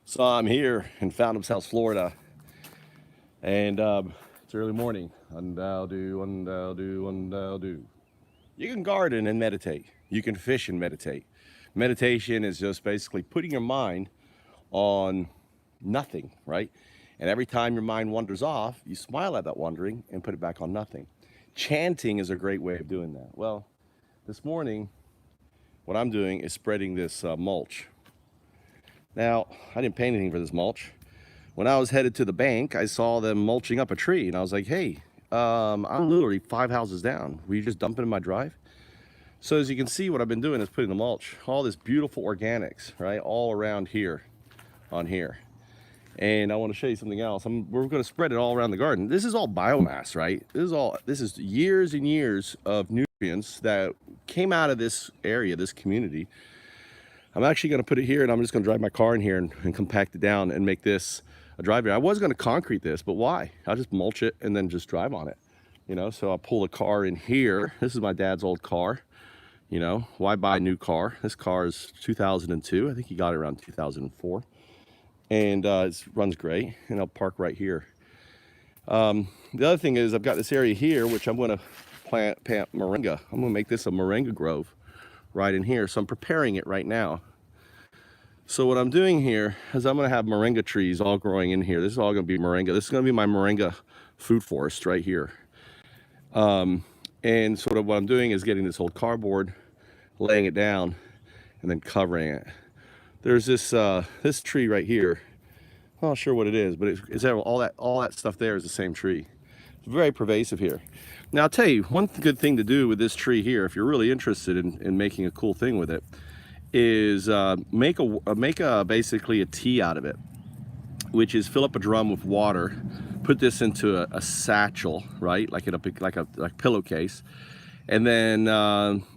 So I'm here in FoundupsHouse, Florida, and it's early morning. Undau-do, undau-do, undau-do. You can garden and meditate. You can fish and meditate. Meditation is just basically putting your mind on nothing, right? And every time your mind wanders off, you smile at that wandering and put it back on nothing. Chanting is a great way of doing that. Well, this morning, what I'm doing is spreading this mulch. Now, I didn't pay anything for this mulch. When I was headed to the bank, I saw them mulching up a tree, and I was like, hey, I'm literally 5 houses down. Will you just dump it in my drive? So as you can see, what I've been doing is putting the mulch, all this beautiful organics, right, all around here, on here. And I want to show you something else. We're going to spread it all around the garden. This is all biomass, right? This is years and years of nutrients that came out of this area, this community. I'm actually going to put it here, and I'm just going to drive my car in here and compact it down and make this a driveway. I was going to concrete this, but why? I'll just mulch it and then just drive on it, you know? So I'll pull the car in here. This is my dad's old car, you know? Why buy a new car? This car is 2002. I think he got it around 2004. And it runs great, and I'll park right here. The other thing is I've got this area here, which I'm going to plant moringa. I'm going to make this a moringa grove right in here. So I'm preparing it right now. So what I'm doing here is I'm going to have moringa trees all growing in here. This is all going to be moringa. This is going to be my moringa food forest right here. And sort of what I'm doing is getting this old cardboard, laying it down, and then covering it. There's this this tree right here. I'm not sure what it is, but it's all that stuff there is the same tree. It's very pervasive here. Now I'll tell you one good thing to do with this tree here, if you're really interested in making a cool thing with it, is make basically a tea out of it, which is fill up a drum with water, put this into a satchel, right, like a pillowcase, and then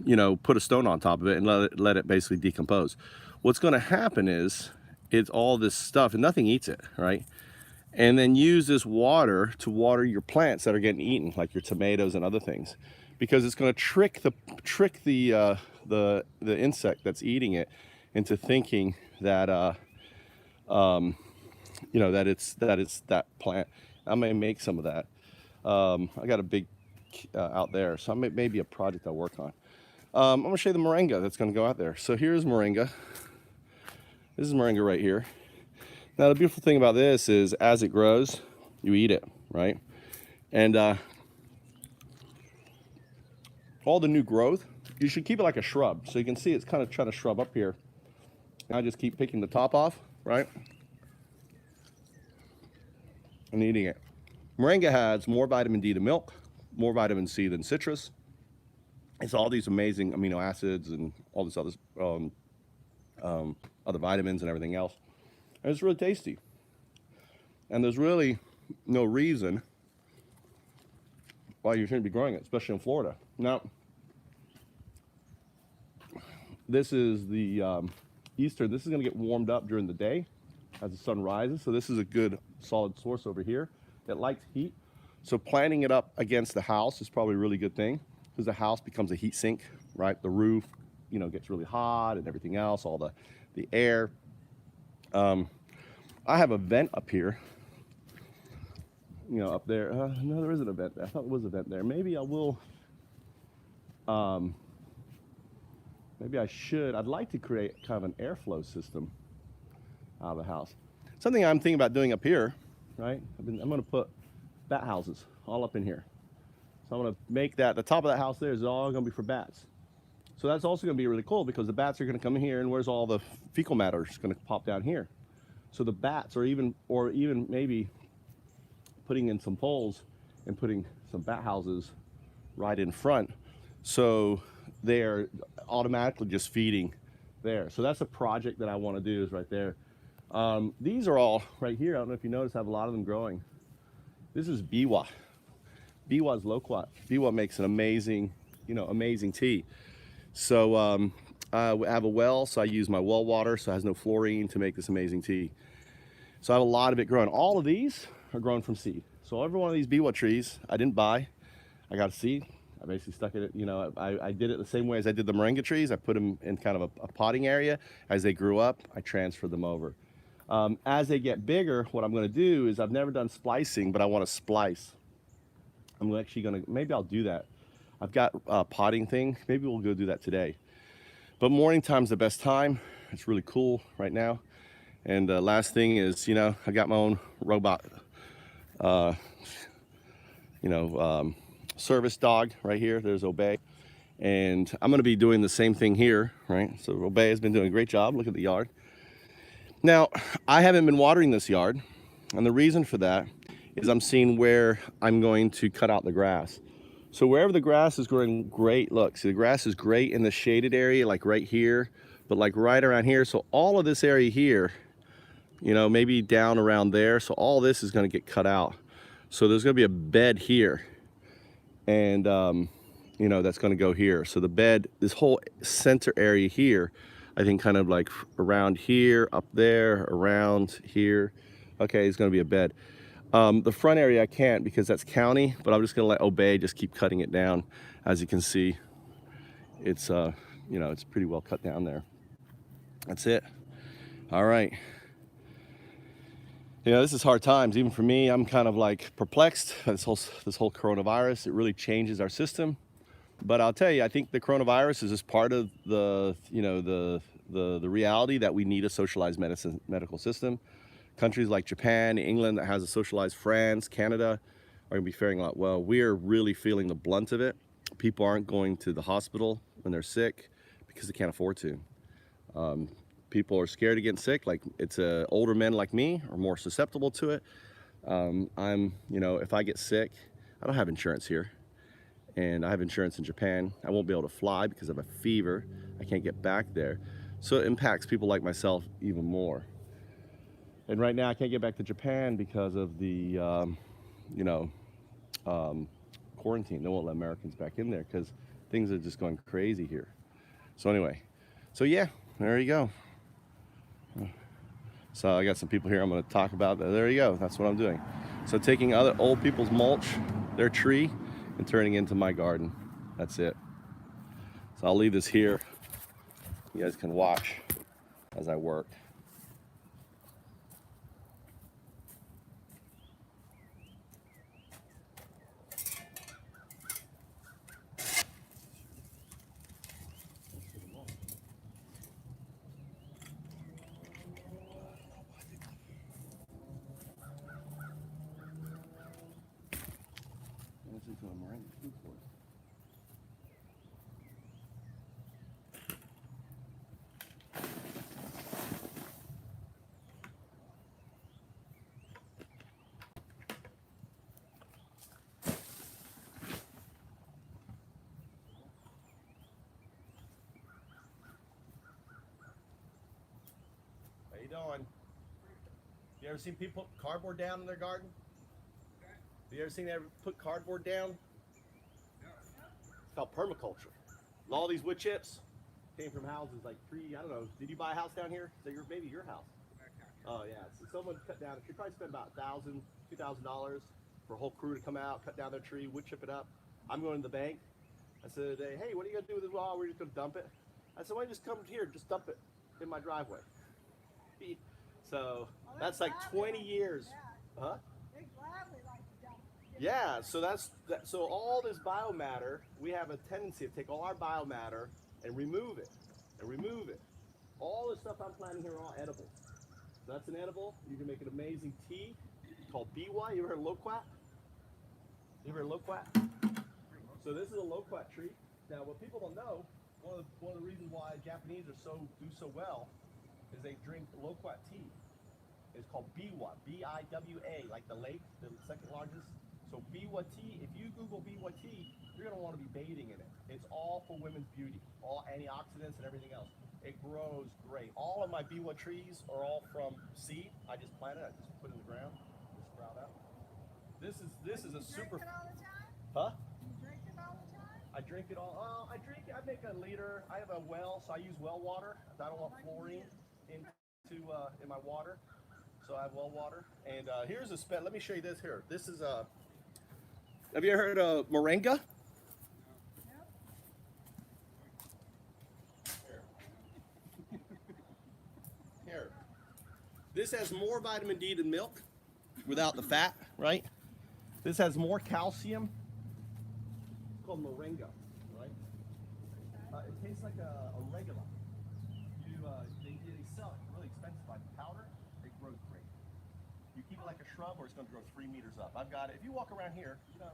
you know, put a stone on top of it and let it basically decompose. What's going to happen is it's all this stuff and nothing eats it, right? And then use this water to water your plants that are getting eaten, like your tomatoes and other things, because it's going to trick the insect that's eating it into thinking that you know, that it's that plant. I may make some of that. I got a big out there, so maybe a project I'll work on. I'm going to show you the moringa that's going to go out there. So here's moringa. This is moringa right here. Now the beautiful thing about this is as it grows, you eat it, right? And all the new growth, you should keep it like a shrub. So you can see it's kind of trying to shrub up here. And I just keep picking the top off, right? And eating it. Moringa has more vitamin D than milk, more vitamin C than citrus. It's all these amazing amino acids and all this other vitamins and everything else. And it's really tasty. And there's really no reason why you shouldn't be growing it, especially in Florida. Now, this is the eastern. This is going to get warmed up during the day as the sun rises. So this is a good solid source over here that likes heat. So planting it up against the house is probably a really good thing, because the house becomes a heat sink, right? The roof, you know, gets really hot and everything else, all the air. I have a vent up here, you know, up there. No, there isn't a vent there. I thought there was a vent there. Maybe I will, maybe I should. I'd like to create kind of an airflow system out of the house. Something I'm thinking about doing up here, right? I'm going to put bat houses all up in here. So I'm going to make that, the top of that house there is all going to be for bats. So that's also going to be really cool, because the bats are going to come in here, and where's all the fecal matter is going to pop down here. So the bats, or even maybe putting in some poles and putting some bat houses right in front, so they're automatically just feeding there. So that's a project that I want to do, is right there. These are all right here. I don't know if you notice, I have a lot of them growing. This is biwa. Biwa is loquat. Biwa makes an amazing, you know, amazing tea. So I have a well, so I use my well water, so it has no fluorine, to make this amazing tea. So I have a lot of it growing. All of these are grown from seed. So every one of these biwa trees I didn't buy. I got a seed. I basically stuck it, you know, I did it the same way as I did the moringa trees. I put them in kind of a potting area. As they grew up, I transferred them over. As they get bigger, what I'm going to do is, I've never done splicing, but I want to splice. I'm actually going to, maybe I'll do that. I've got a potting thing. Maybe we'll go do that today. But morning time's the best time. It's really cool right now. And last thing is, you know, I got my own robot, service dog right here. There's Obey. And I'm going to be doing the same thing here, right? So Obey has been doing a great job. Look at the yard. Now, I haven't been watering this yard. And the reason for that is I'm seeing where I'm going to cut out the grass. So wherever the grass is growing great, look, see the grass is great in the shaded area, like right here, but like right around here. So all of this area here, you know, maybe down around there. So all this is going to get cut out. So there's going to be a bed here, and you know, that's going to go here. So the bed, this whole center area here, I think kind of like around here, up there, around here. Okay, it's going to be a bed. The front area I can't because that's county, but I'm just going to let Obey just keep cutting it down. As you can see, it's you know, it's pretty well cut down there. That's it. All right. You know, this is hard times. Even for me, I'm kind of like perplexed by this whole coronavirus. It really changes our system. But I'll tell you, I think the coronavirus is just part of the, you know, the reality that we need a socialized medical system. Countries like Japan, England that has a socialized, France, Canada are going to be faring a lot well. We're really feeling the blunt of it. People aren't going to the hospital when they're sick because they can't afford to. People are scared of getting sick. Like, it's older men like me are more susceptible to it. You know, if I get sick, I don't have insurance here. And I have insurance in Japan. I won't be able to fly because of a fever. I can't get back there. So it impacts people like myself even more. And right now I can't get back to Japan because of the, quarantine. They won't let Americans back in there because things are just going crazy here. So anyway, so yeah, there you go. So I got some people here I'm going to talk about. There you go. That's what I'm doing. So taking other old people's mulch, their tree, and turning into my garden. That's it. So I'll leave this here. You guys can watch as I work. How you doing? You ever seen people put cardboard down in their garden? Have you ever seen them put cardboard down? It's called permaculture. And all these wood chips came from houses like I don't know, did you buy a house down here? Is that maybe your house? Oh yeah, so someone cut down, you probably spent about $1,000, $2,000 for a whole crew to come out, cut down their tree, wood chip it up. I'm going to the bank. I said, hey, what are you gonna do with this? Well, we're just gonna dump it. I said, why don't you just come here, just dump it in my driveway. So that's like 20 years. Huh? Yeah, so so all this biomatter, we have a tendency to take all our biomatter and remove it, All the stuff I'm planting here are all edible. So that's an edible. You can make an amazing tea called biwa. You ever heard of loquat? So this is a loquat tree. Now, what people don't know, one of the reasons why Japanese do so well is they drink loquat tea. It's called biwa, B-I-W-A, like the lake, the second largest. So biwa tea, if you Google biwa tea, you're gonna want to be bathing in it. It's all for women's beauty, all antioxidants and everything else. It grows great. All of my biwa trees are all from seed. I just planted, I just put in the ground, just sprout out. This is a super. Huh? You drink it all the time? I drink it all. I make a liter. I have a well, so I use well water. I don't want fluorine in my water. So I have well water. And here's a let me show you this here. This is a. Have you ever heard of moringa? Here. This has more vitamin D than milk without the fat, right? This has more calcium. It's called moringa, right? It tastes like a regular. They sell it really expensive by the powder. It grows great. You keep it like a shrub, or it's going to grow 3 meters up. I've got it. If you walk around here, you know,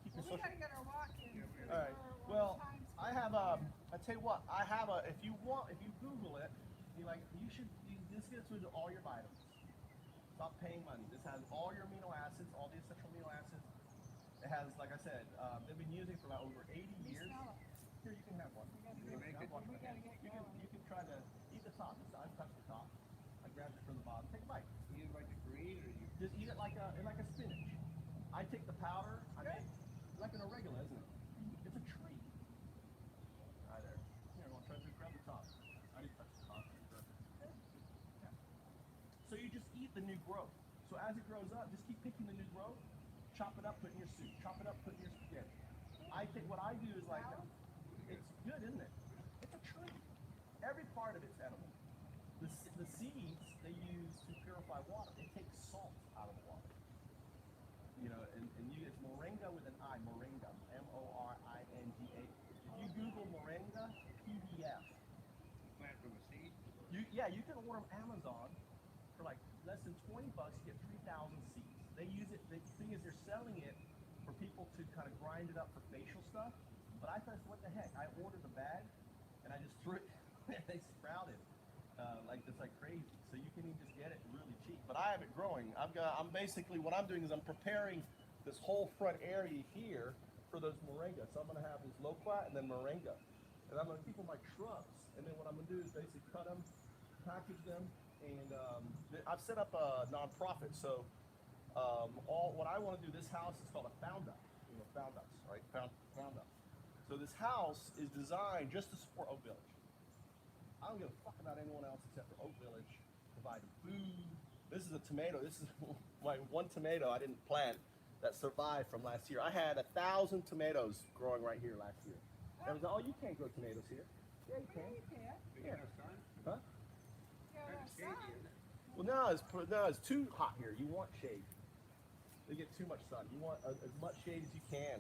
keep your We gotta get our walk in. All right. Well, I have a. I tell you what. I have a. If you Google it, this gets rid of all your vitamins. Stop paying money. This has all your amino acids, all the essential amino acids. It has, like I said, they've been using it for about over 80 years. Here, you can have one. You can try to eat the top. I touch the top. I grabbed it from the bottom. Take a bite. You eat like the green, or you Just eat it like a spinach. I take the powder. I make like an oregano, isn't it? It's a tree. Right there. Here, I'm gonna try to grab the top. I didn't touch the top. Yeah. So you just eat the new growth. So as it grows up, just keep picking the new growth. Chop it up, put in your soup. Chop it up, put in your spaghetti. I think what I do is like, it's good, isn't it? It's a tree. Every part of it's edible. The seeds they use to purify water. It takes salt out of the water. You know, and it's moringa with an I, moringa, moringa. If you Google moringa PDF, plant from a seed. you can order them Amazon for like less than $20. You get 3,000 seeds. They use it. The thing is, they're selling it for people to kind of grind it up for facial stuff. But I thought, what the heck? I ordered a bag, and I just threw it. And they sprouted like crazy. So you can even just get it really cheap. But I have it growing. I'm basically what I'm doing is I'm preparing this whole front area here for those moringa. So I'm going to have this loquat and then moringa, and I'm going to keep them like shrubs. And then what I'm going to do is basically cut them, package them, and I've set up a nonprofit. So what I want to do, this house is called a foundup. You know, foundups, right? Foundup. So this house is designed just to support Oak Village. I don't give a fuck about anyone else except for Oak Village providing food. This is a tomato. This is my one tomato I didn't plant that survived from last year. I had 1,000 tomatoes growing right here last year. And I was like, oh, you can't grow tomatoes here. Yeah, you can. You got no sun? Huh? Kind of shady, isn't it? Well, no, it's too hot here. You want shade. They get too much sun. You want as much shade as you can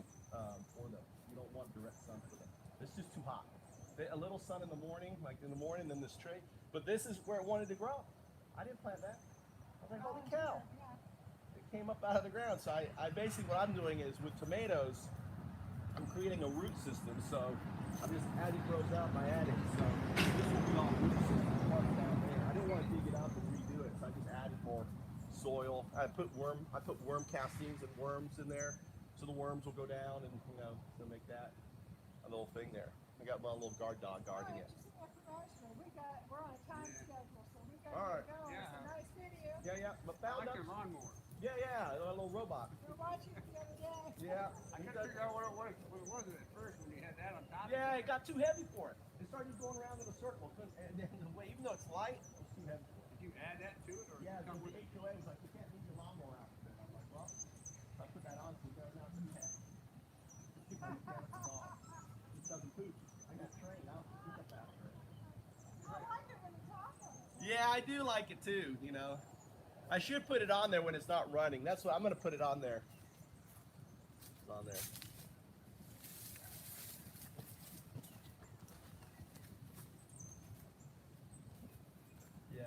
for them. You don't want direct sun for them. It's just too hot. A little sun in the morning, then this tree. But this is where it wanted to grow. I didn't plant that. I was like, holy cow. It came up out of the ground. So I basically, what I'm doing is with tomatoes, I'm creating a root system. So I'm just, as it grows out, I add it. So this will be all root system down there. I didn't want to dig it up and redo it, so I just added more soil. I put worm castings and worms in there, so the worms will go down and to make that a little thing there. I got my little guard dog guarding it. We're on a time schedule, so we gotta All right. go. Yeah. It's a nice video. Yeah, but I like foundups. your lawnmower. Yeah, a little robot. We were watching it the other day. Yeah. I couldn't figure out what it was at first when you had that on top. Yeah, it got too heavy for it. It started going around in a circle, and then the way, even though it's light, it was too heavy. Did you add that to it, or Yeah, did it come the with it? HOA was like, you can't leave your lawnmower out there. I'm like, well, I put that on so it goes out to the head. It doesn't poop. I got trained. I don't pick up after it. I like it when you talk on it. Yeah, I do like it too, I should put it on there when it's not running. That's what I'm going to put it on there. It's on there. Yeah.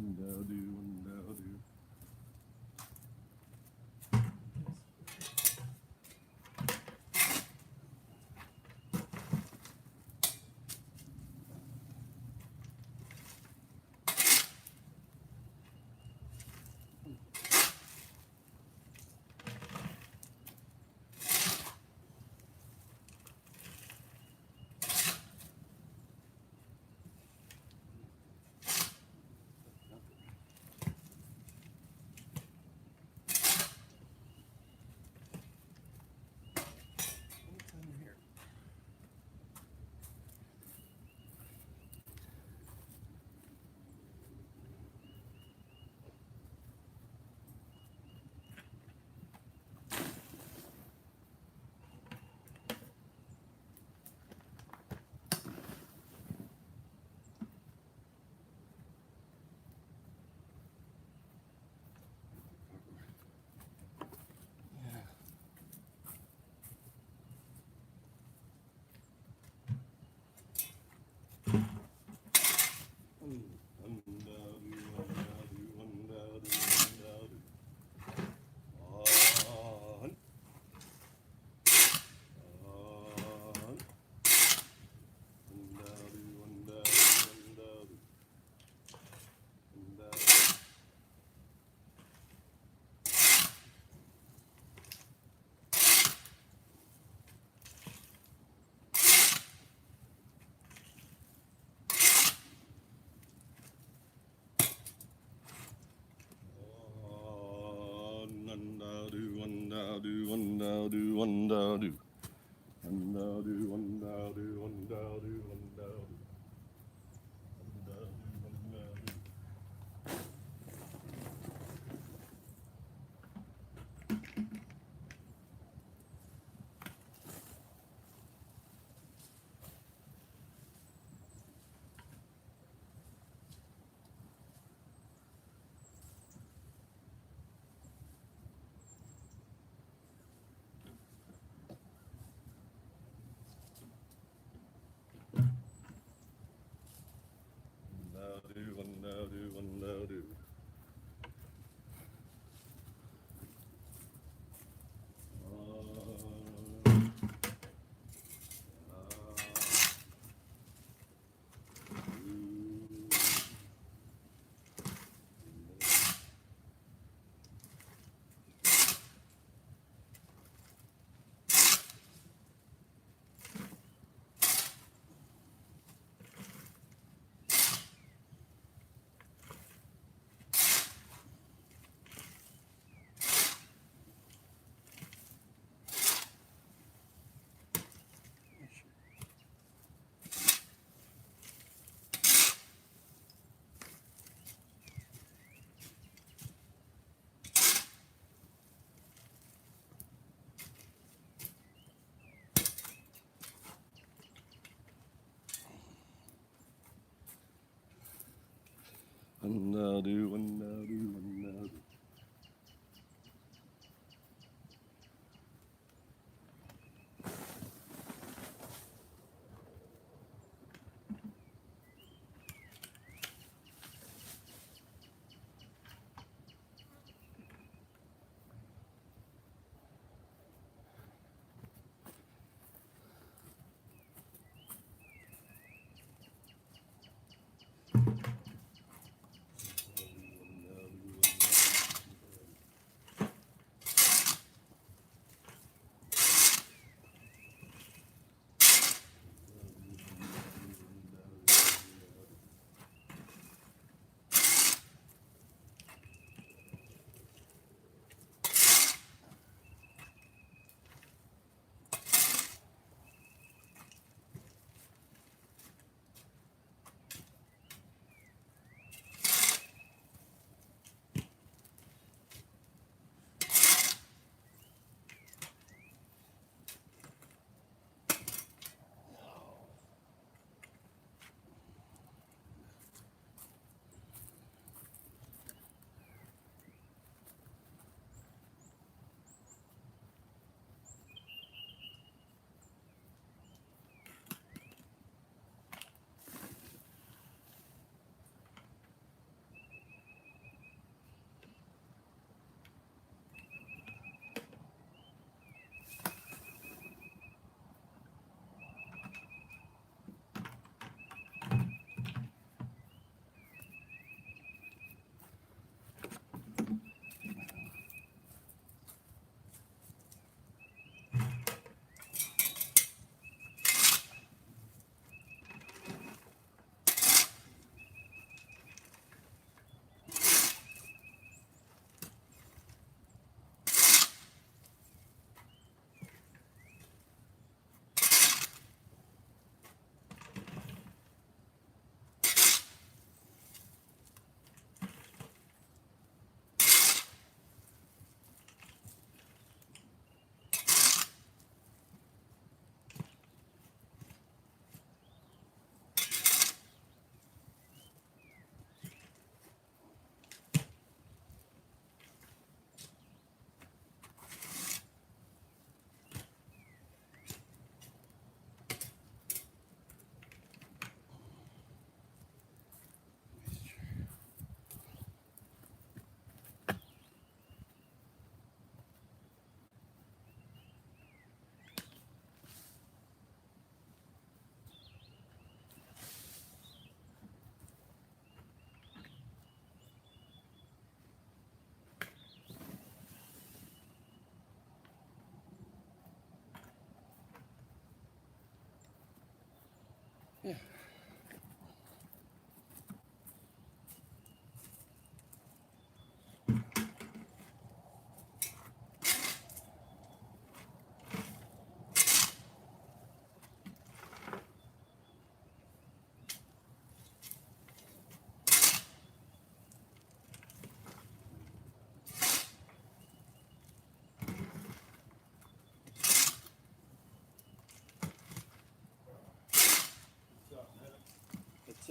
Undo. Undo.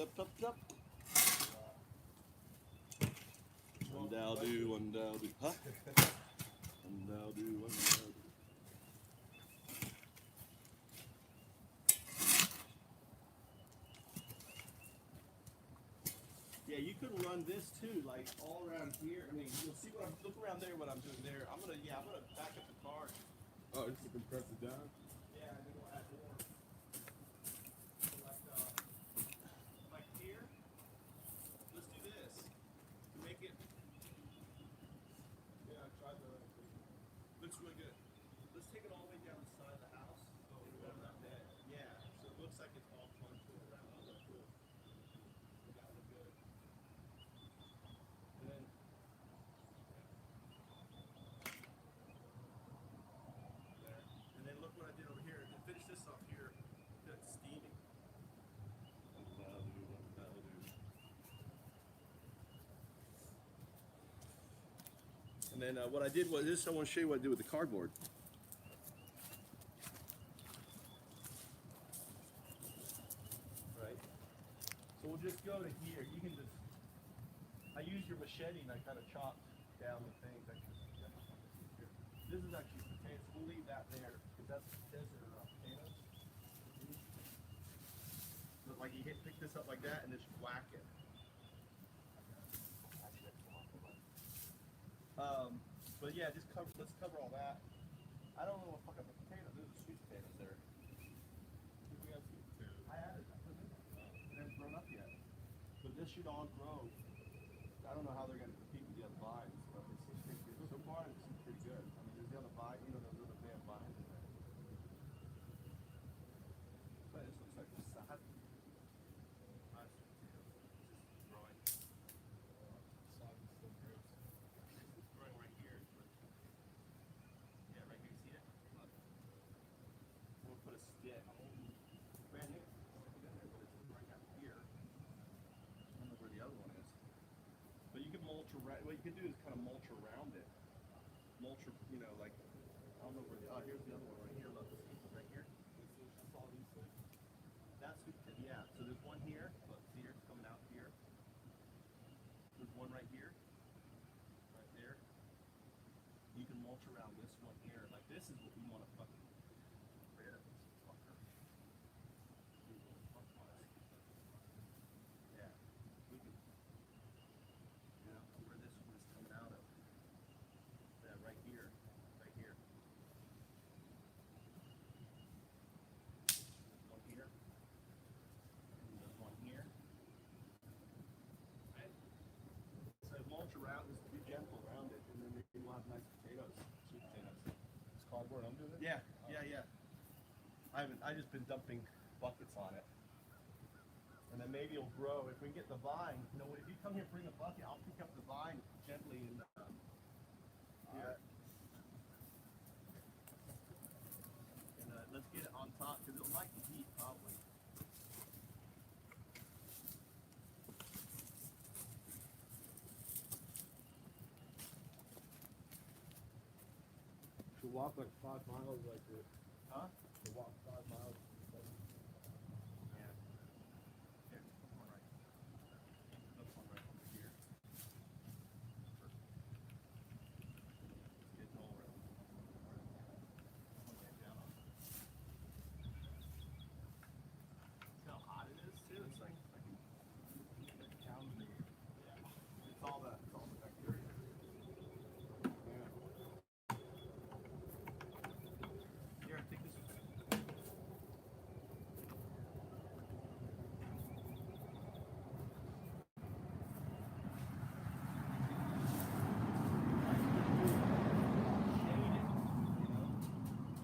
Up, up, up. One down do, one down do. Huh? One down do, one down do. Yeah, you could run this too, like all around here. I mean, you'll see what I'm, look around there, what I'm doing there. I'm gonna back up the car. Oh, just to compress it down? Yeah, and then we'll add more. So like here, let's do this. To make it, Yeah, I tried that. looks really good. Let's take it all the way down the side of the house. So it's going that bed. Yeah, so it looks like it's all plugged around. That look good. That look good. And then, there. And then look what I did over here. To finish this up here, that's steaming. And then what I did was this. I want to show you what I did with the cardboard. Right. So we'll just go to here. You can just. I used your machete and I kind of chopped down the things. This is actually potatoes. We'll leave that there because that's desert potatoes. Look, like you pick this up like that and just whack it. But yeah, just let's cover all that. I don't know what fuck up the potatoes. Those are sweet potatoes there. We got sweet potatoes. I added. I put it in there. It hasn't grown up yet. But this should all grow. I don't know how they're going to compete with the other vines, but it seems pretty good. So far, it seems pretty good. I mean, there's the other vine, you know, those other damn vines in there. But this looks like a sod. Nice potato. It's just growing. Sod is so gross. It's growing right here. Yeah, right here. You see it? Look. We'll put a stick. Brand new. Stick it in there, but it's right out here. I don't know where the other one is. But you can mulch around. What you can do is kind of mulch around it. Mulch, you know, like I don't know where the. Oh, here's the other one right here. Look, right here. That's all these things. That's yeah. So there's one here. Look, see here, it's coming out here. There's one right here. Right there. You can mulch around this one here. Like this is what we want to fucking get rid of. This fucker. Yeah. We can. Yeah, where this one is coming out of. Yeah, right here. Right here. There's one here. And there's one here. Right? So mulch around, just be gentle around it, and then you'll have nice potatoes, sweet potatoes. Is cardboard under there? Yeah, yeah. I just been dumping buckets on it. And then maybe it'll grow. If we can get the vine, you know, if you come here, bring a bucket, I'll pick up the vine gently and here. And let's get it on top because it'll like the heat probably. To walk like 5 miles like this. Huh? To walk 5 miles. Yeah. Here, put one right. Put one right over here. Let's get it all around. Okay, down on. See how hot it is too? It's like pounds me. Yeah. It's all the bacteria. Yeah. Here, take this.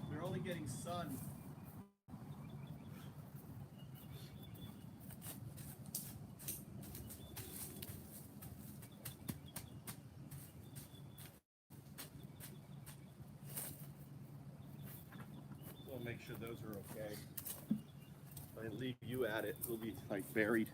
They're only getting sun. We'll make sure those are okay. If I leave you at it, we'll be like buried.